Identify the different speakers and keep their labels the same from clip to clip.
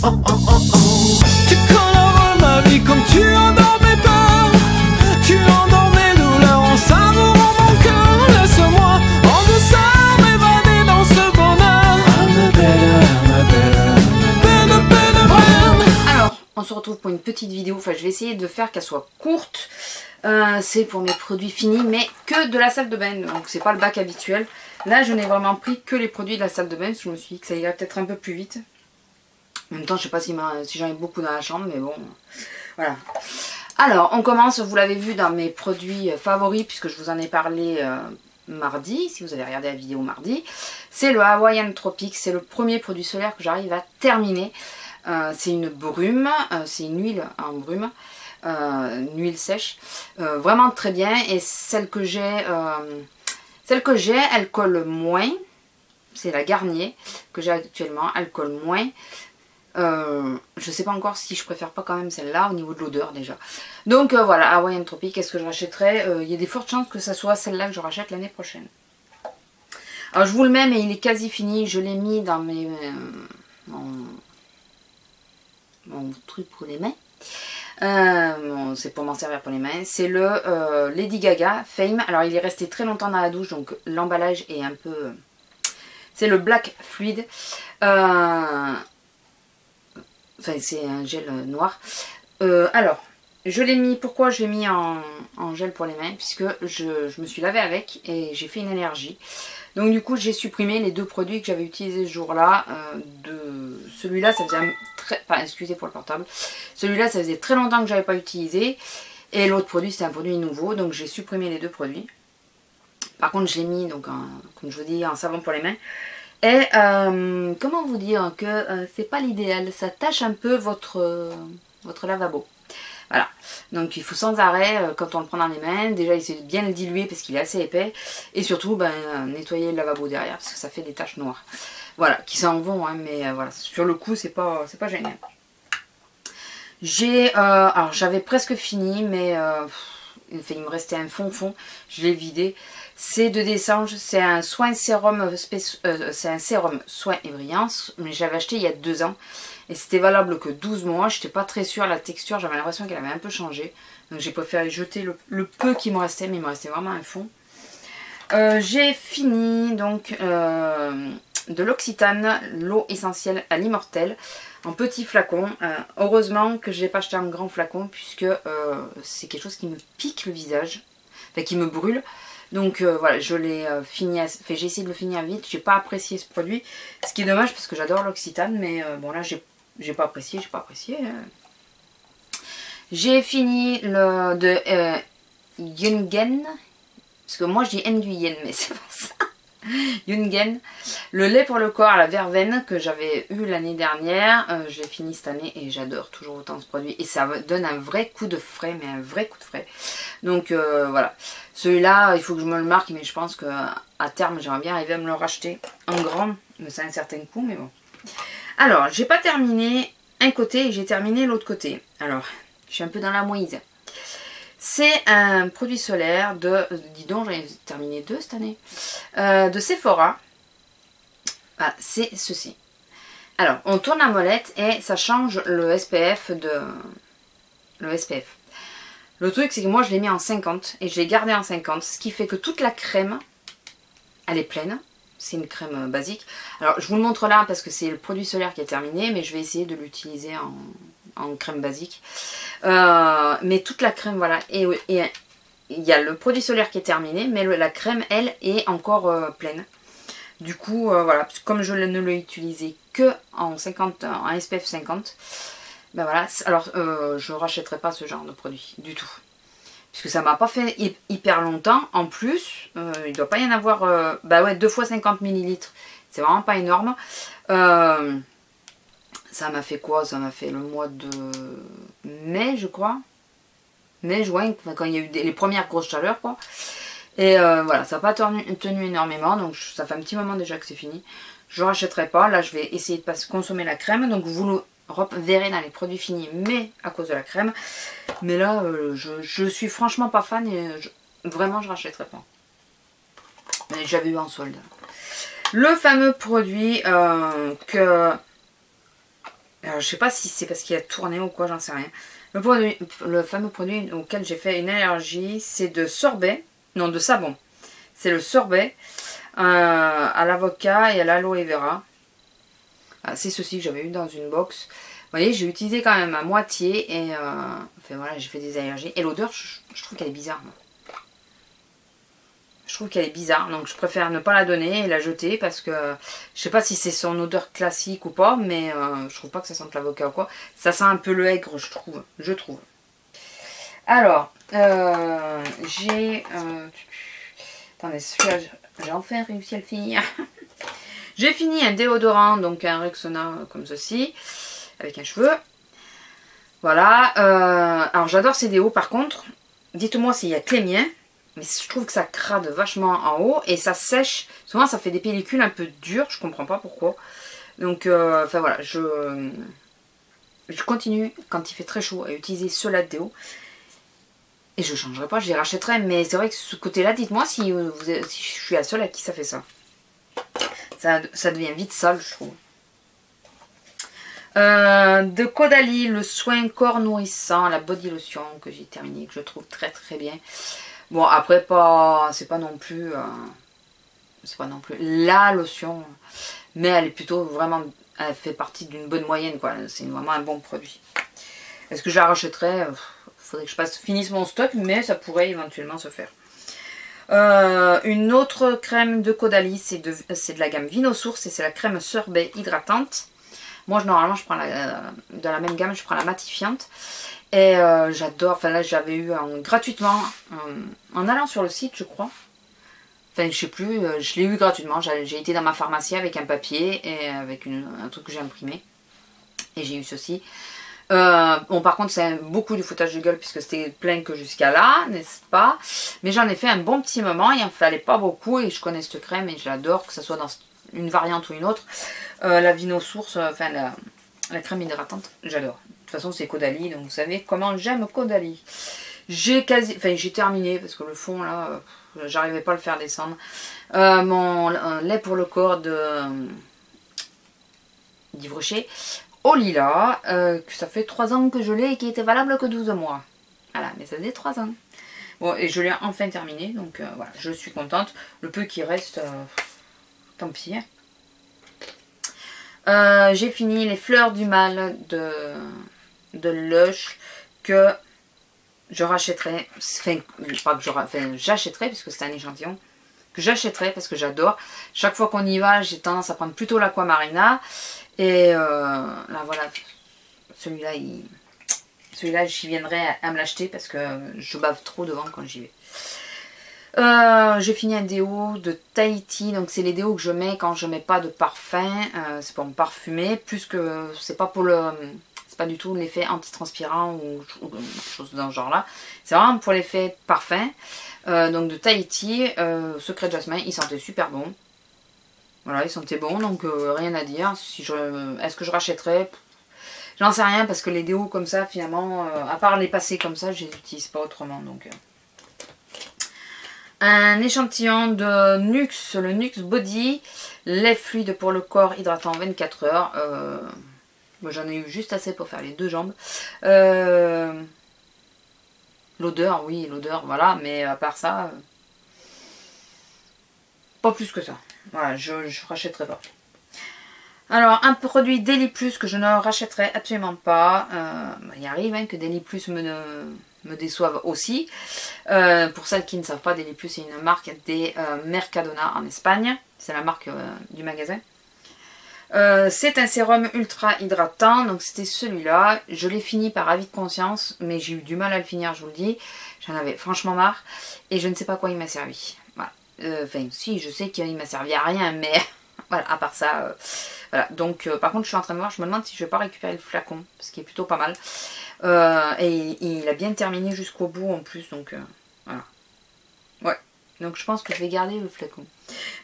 Speaker 1: Tu colores ma vie comme tu endors mes peurs. Tu endors mes douleurs en savourant mon cœur. Laisse-moi en douceur m'évader dans ce bonheur.
Speaker 2: Alors, on se retrouve pour une petite vidéo. Enfin, je vais essayer de faire qu'elle soit courte. C'est pour mes produits finis, mais que de la salle de bain. Donc, c'est pas le bac habituel. Là, je n'ai vraiment pris que les produits de la salle de bain. Je me suis dit que ça irait peut-être un peu plus vite. En même temps, je sais pas si j'en ai beaucoup dans la chambre, mais bon, voilà. Alors, on commence, vous l'avez vu dans mes produits favoris, puisque je vous en ai parlé mardi, si vous avez regardé la vidéo mardi. C'est le Hawaiian Tropic, c'est le premier produit solaire que j'arrive à terminer. C'est une brume, c'est une huile en brume, une huile sèche, vraiment très bien. Et celle que j'ai, elle colle moins. C'est la Garnier que j'ai actuellement, elle colle moins. Je sais pas encore si je préfère pas quand même celle-là au niveau de l'odeur déjà. Donc voilà, Hawaiian Tropic, est-ce que je rachèterai? Il y a des fortes chances que ça soit celle-là que je rachète l'année prochaine. Alors je vous le mets, mais il est quasi fini. Je l'ai mis dans mes mon truc pour les mains. C'est pour m'en servir pour les mains. C'est le Lady Gaga Fame. Alors il est resté très longtemps dans la douche, donc l'emballage est un peu... C'est le Black Fluid. Enfin, c'est un gel noir. Alors, je l'ai mis... Pourquoi je l'ai mis en gel pour les mains? Puisque je me suis lavée avec et j'ai fait une allergie. Donc du coup, j'ai supprimé les deux produits que j'avais utilisés ce jour-là. Celui-là, ça faisait enfin, excusez pour le portable. Celui-là, ça faisait très longtemps que je n'avais pas utilisé. Et l'autre produit, c'était un produit nouveau. Donc j'ai supprimé les deux produits. Par contre, je l'ai mis, donc, comme je vous dis, en savon pour les mains. Et comment vous dire que c'est pas l'idéal. Ça tâche un peu votre lavabo. Voilà. Donc il faut sans arrêt, quand on le prend dans les mains, déjà essayer de bien le diluer parce qu'il est assez épais. Et surtout, nettoyer le lavabo derrière parce que ça fait des taches noires. Voilà, qui s'en vont, hein, mais voilà, sur le coup, c'est pas génial. Alors j'avais presque fini, mais il me restait un fond. Je l'ai vidé. C'est de Dessange, c'est un sérum soin et brillance, mais j'avais acheté il y a 2 ans. Et c'était valable que 12 mois, j'étais pas très sûre, la texture, j'avais l'impression qu'elle avait un peu changé. Donc j'ai préféré jeter le peu qui me restait, mais il me restait vraiment un fond. J'ai fini donc de l'Occitane, l'eau essentielle à l'immortel, en petit flacon. Heureusement que je l'ai pas acheté en grand flacon, puisque c'est quelque chose qui me pique le visage, enfin qui me brûle. Donc voilà, je l'ai fini, j'ai essayé de le finir vite, j'ai pas apprécié ce produit, ce qui est dommage parce que j'adore l'Occitane, mais bon là j'ai pas apprécié, J'ai fini le de Yungen, parce que moi je dis Nguyen, mais c'est pas ça. Yungen, le lait pour le corps à la verveine que j'avais eu l'année dernière, je l'ai fini cette année et j'adore toujours autant ce produit et ça donne un vrai coup de frais, mais un vrai coup de frais. Donc voilà, celui-là il faut que je me le marque, mais je pense qu'à terme j'aimerais bien arriver à me le racheter en grand, mais c'est un certain coût, mais bon. Alors j'ai pas terminé un côté et j'ai terminé l'autre côté. Alors je suis un peu dans la moïse. C'est un produit solaire de, dis donc, j'en ai terminé 2 cette année, de Sephora. Ah, c'est ceci. Alors, on tourne la molette et ça change le SPF Le truc, c'est que moi, je l'ai mis en 50 et je l'ai gardé en 50, ce qui fait que toute la crème, elle est pleine. C'est une crème basique. Alors, je vous le montre là parce que c'est le produit solaire qui est terminé, mais je vais essayer de l'utiliser en crème basique. Mais toute la crème, voilà. Et il y a le produit solaire qui est terminé, mais la crème, elle, est encore pleine. Du coup, voilà, comme je ne l'ai utilisé que en SPF 50, ben voilà. Alors, je ne rachèterai pas ce genre de produit du tout. Puisque ça m'a pas fait hyper longtemps. En plus, il ne doit pas y en avoir... bah ouais, 2 fois 50 ml. C'est vraiment pas énorme. Ça m'a fait quoi? Ça m'a fait le mois de mai, je crois. Mai, juin, quand il y a eu les premières grosses chaleurs, quoi. Et voilà, ça n'a pas tenu énormément. Donc ça fait un petit moment déjà que c'est fini. Je ne rachèterai pas. Là, je vais essayer de pas consommer la crème. Donc vous le verrez dans les produits finis, mais à cause de la crème. Mais là, je suis franchement pas fan et vraiment je rachèterai pas. Mais j'avais eu en solde. Le fameux produit que Alors, je sais pas si c'est parce qu'il a tourné ou quoi, j'en sais rien. Le fameux produit auquel j'ai fait une allergie, c'est de sorbet, non de savon. C'est le sorbet à l'avocat et à l'aloe vera. C'est ceci que j'avais eu dans une box. Vous voyez, j'ai utilisé quand même à moitié et enfin voilà, j'ai fait des allergies. Et l'odeur, je trouve qu'elle est bizarre. Moi. Je trouve qu'elle est bizarre, donc je préfère ne pas la donner et la jeter parce que je sais pas si c'est son odeur classique ou pas, mais je trouve pas que ça sente l'avocat ou quoi. Ça sent un peu le aigre, je trouve. Alors, j'ai... attendez, celui-là, j'ai enfin réussi à le finir. J'ai fini un déodorant, donc un Rexona comme ceci, avec un cheveu. Voilà, alors j'adore ces déos par contre. Dites-moi s'il y a que les miens. Mais je trouve que ça crade vachement en haut et ça sèche. Souvent ça fait des pellicules un peu dures, je comprends pas pourquoi. Donc enfin voilà, je continue quand il fait très chaud à utiliser ceux-là de déo. Et je changerai pas, je les rachèterai. Mais c'est vrai que ce côté-là, dites-moi si je suis la seule à qui ça fait ça. Ça devient vite sale, je trouve. De Caudalie, le soin corps nourrissant, la body lotion que j'ai terminé, que je trouve très très bien. Bon après c'est pas non plus la lotion, mais elle est plutôt vraiment, elle fait partie d'une bonne moyenne quoi. C'est vraiment un bon produit. Est-ce que je la rachèterais? Faudrait que je finisse mon stock, mais ça pourrait éventuellement se faire. Une autre crème de Caudalie, c'est de la gamme Vinosource et c'est la crème sorbet hydratante. Moi normalement je prends dans la même gamme, je prends la matifiante. Et j'adore, enfin là j'avais eu gratuitement, en allant sur le site je crois. Enfin je sais plus, je l'ai eu gratuitement, j'ai été dans ma pharmacie avec un papier et avec un truc que j'ai imprimé. Et j'ai eu ceci. Bon par contre c'est beaucoup de foutage de gueule puisque c'était plein que jusqu'à là, n'est-ce pas? Mais j'en ai fait un bon petit moment, il en fallait pas beaucoup et je connais cette crème et je l'adore, que ce soit dans une variante ou une autre. La Vinosource, enfin la crème hydratante, j'adore. De toute façon c'est Caudalie, donc vous savez comment j'aime Caudalie. J'ai terminé parce que le fond là, j'arrivais pas à le faire descendre. Mon lait pour le corps d'Yves Rocher au lilas, que ça fait 3 ans que je l'ai et qui était valable que 12 mois. Voilà, mais ça faisait 3 ans. Bon, et je l'ai enfin terminé, donc voilà, je suis contente. Le peu qui reste, tant pis. J'ai fini les fleurs du mal de Lush que je rachèterai, enfin j'achèterai puisque c'est un échantillon, que j'achèterai parce que j'adore. Chaque fois qu'on y va, j'ai tendance à prendre plutôt l'Aquamarina. Et là voilà, celui-là j'y viendrai à me l'acheter parce que je bave trop devant quand j'y vais. J'ai fini un déo de Tahiti, donc c'est les déos que je mets quand je mets pas de parfum, c'est pour me parfumer, plus que c'est pas pour c'est pas du tout l'effet antitranspirant ou quelque chose dans ce genre là, c'est vraiment pour l'effet parfum. Donc de Tahiti, Secret Jasmin, il sentait super bon. Voilà, il sentait bon, donc rien à dire. Est-ce que je rachèterais? J'en sais rien parce que les déos comme ça, finalement, à part les passer comme ça, je les utilise pas autrement. Donc, un échantillon de Nux, le Nux Body, lait fluide pour le corps hydratant 24 heures. Moi j'en ai eu juste assez pour faire les 2 jambes. L'odeur, oui, l'odeur, voilà, mais à part ça, pas plus que ça. Voilà, je rachèterai pas. Alors, un produit Daily Plus que je ne rachèterai absolument pas. Il arrive hein, que Daily Plus me déçoive aussi. Pour celles qui ne savent pas, Daily Plus c'est une marque des Mercadona en Espagne. C'est la marque du magasin. C'est un sérum ultra hydratant. Donc c'était celui-là. Je l'ai fini par avis de conscience. Mais j'ai eu du mal à le finir, je vous le dis. J'en avais franchement marre. Et je ne sais pas quoi il m'a servi. Voilà. Enfin, si, je sais qu'il m'a servi à rien, mais voilà, à part ça, voilà. Donc, par contre, je suis en train de voir, je me demande si je vais pas récupérer le flacon, parce qu'il est plutôt pas mal. Et il a bien terminé jusqu'au bout en plus, donc voilà. Ouais, donc je pense que je vais garder le flacon.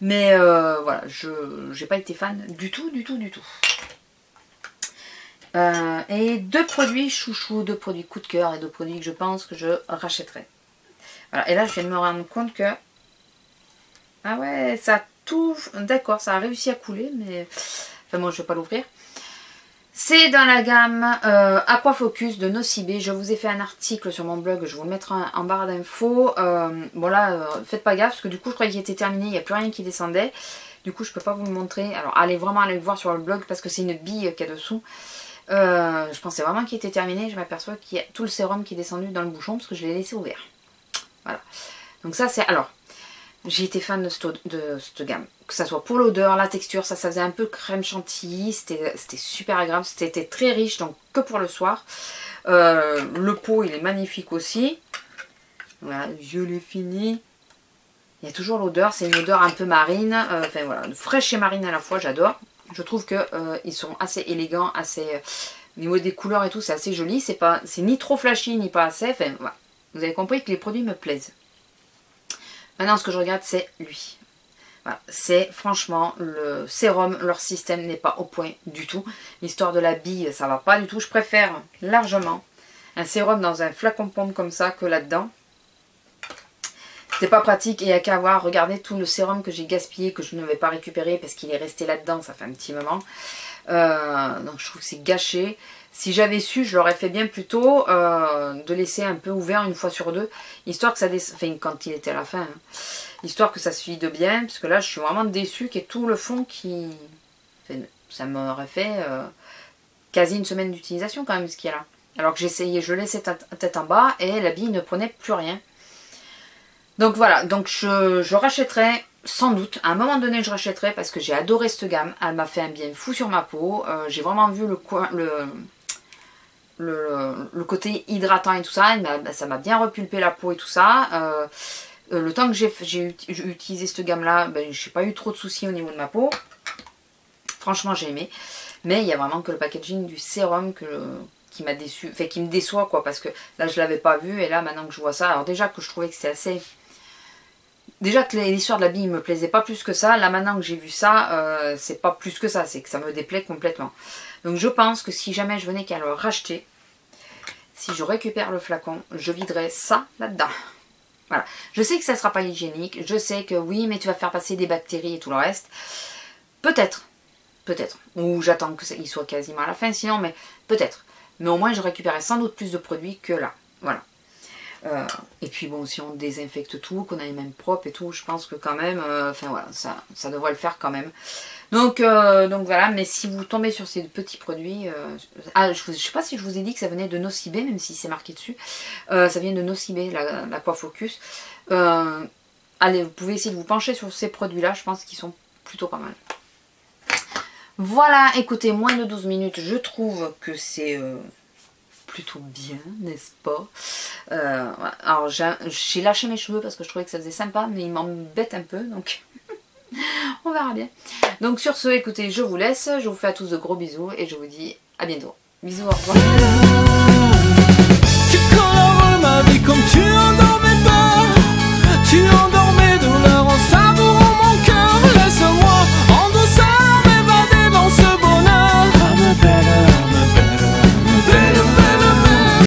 Speaker 2: Mais voilà, j'ai pas été fan du tout. Et 2 produits chouchous, 2 produits coup de cœur et 2 produits que je pense que je rachèterai. Voilà, et là je viens de me rendre compte que... Ah ouais, ça tout... D'accord, ça a réussi à couler, mais... Enfin moi je vais pas l'ouvrir. C'est dans la gamme Aquafocus de Nocibé. Je vous ai fait un article sur mon blog, je vous le mettrai en barre d'infos. Bon là, faites pas gaffe parce que du coup je croyais qu'il était terminé, il n'y a plus rien qui descendait. Du coup je peux pas vous le montrer. Alors allez vraiment aller le voir sur le blog parce que c'est une bille qu'il y a dessous. Je pensais vraiment qu'il était terminé, je m'aperçois qu'il y a tout le sérum qui est descendu dans le bouchon parce que je l'ai laissé ouvert. Voilà. Donc ça c'est... Alors, j'ai été fan de cette gamme. Que ça soit pour l'odeur, la texture, ça faisait un peu crème chantilly, c'était super agréable, c'était très riche, donc que pour le soir. Le pot il est magnifique aussi. Voilà, je l'ai fini. Il y a toujours l'odeur, c'est une odeur un peu marine, enfin voilà, fraîche et marine à la fois, j'adore. Je trouve que ils sont assez élégants, assez... au niveau des couleurs et tout, c'est assez joli, c'est ni trop flashy, ni pas assez, enfin voilà. Vous avez compris que les produits me plaisent. Maintenant, ce que je regarde, c'est lui. Voilà. C'est franchement le sérum, leur système n'est pas au point du tout. L'histoire de la bille, ça va pas du tout. Je préfère largement un sérum dans un flacon pompe comme ça que là-dedans. C'est pas pratique et il n'y a qu'à voir. Regardez tout le sérum que j'ai gaspillé, que je ne vais pas récupérer parce qu'il est resté là-dedans, ça fait un petit moment. Donc je trouve que c'est gâché. Si j'avais su, je l'aurais fait bien plus tôt, de laisser un peu ouvert une fois sur deux, histoire que ça enfin quand il était à la fin, hein, histoire que ça se vide bien, parce que là je suis vraiment déçue qu'il y ait tout le fond qui... Enfin, ça m'aurait fait quasi une semaine d'utilisation quand même ce qu'il y a là. Alors que j'essayais, je laissais tête en bas et la bille ne prenait plus rien. Donc voilà, donc je rachèterai sans doute, à un moment donné je rachèterai parce que j'ai adoré cette gamme, elle m'a fait un bien fou sur ma peau, j'ai vraiment vu le côté hydratant et tout ça, ça m'a bien repulpé la peau et tout ça. Le temps que j'ai utilisé cette gamme là, ben, j'ai pas eu trop de soucis au niveau de ma peau. Franchement j'ai aimé, mais il y a vraiment que le packaging du sérum qui m'a déçu, enfin qui me déçoit quoi, parce que là je l'avais pas vu et là maintenant que je vois ça, alors déjà que je trouvais que c'était assez... Déjà que l'histoire de la bille me plaisait pas plus que ça, là maintenant que j'ai vu ça, c'est pas plus que ça, c'est que ça me déplaît complètement. Donc je pense que si jamais je venais qu'à le racheter, si je récupère le flacon, je viderai ça là-dedans. Voilà. Je sais que ça sera pas hygiénique, je sais que oui, mais tu vas faire passer des bactéries et tout le reste. Peut-être, ou j'attends qu'il soit quasiment à la fin, sinon, mais peut-être. Mais au moins je récupérerai sans doute plus de produits que là. Voilà. Et puis bon, si on désinfecte tout, qu'on a les mêmes propres et tout, je pense que quand même, enfin voilà, ça devrait le faire quand même. Donc voilà, mais si vous tombez sur ces petits produits, je sais pas si je vous ai dit que ça venait de Nocibé, même si c'est marqué dessus, ça vient de Nocibé, l'Aquafocus. Allez, vous pouvez essayer de vous pencher sur ces produits-là, je pense qu'ils sont plutôt pas mal. Voilà, écoutez, moins de 12 minutes, je trouve que c'est... plutôt bien, n'est-ce pas? Alors j'ai lâché mes cheveux parce que je trouvais que ça faisait sympa, mais ils m'embêtent un peu, donc on verra bien. Donc sur ce, écoutez, je vous laisse, je vous fais à tous de gros bisous et je vous dis à bientôt. Bisous, au revoir.
Speaker 1: Tu colores ma vie comme tu en dormais.